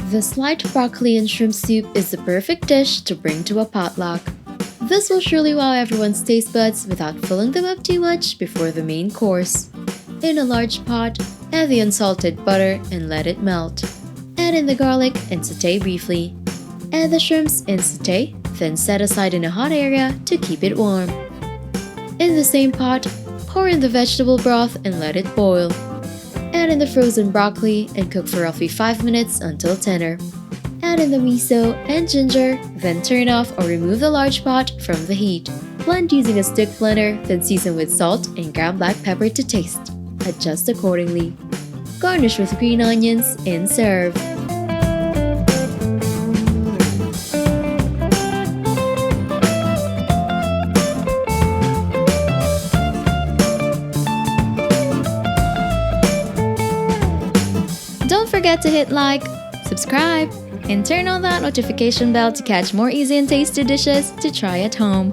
The sliced broccoli and shrimp soup is the perfect dish to bring to a potluck. This will surely wow everyone's taste buds without filling them up too much before the main course. In a large pot, add the unsalted butter and let it melt. Add in the garlic and saute briefly. Add the shrimps and saute, then set aside in a hot area to keep it warm. In the same pot, pour in the vegetable broth and let it boil. Add in the frozen broccoli and cook for roughly 5 minutes until tender. Add in the miso and ginger, then turn off or remove the large pot from the heat. Blend using a stick blender, then season with salt and ground black pepper to taste. Adjust accordingly. Garnish with green onions and serve. Don't forget to hit like, subscribe, and turn on that notification bell to catch more easy and tasty dishes to try at home.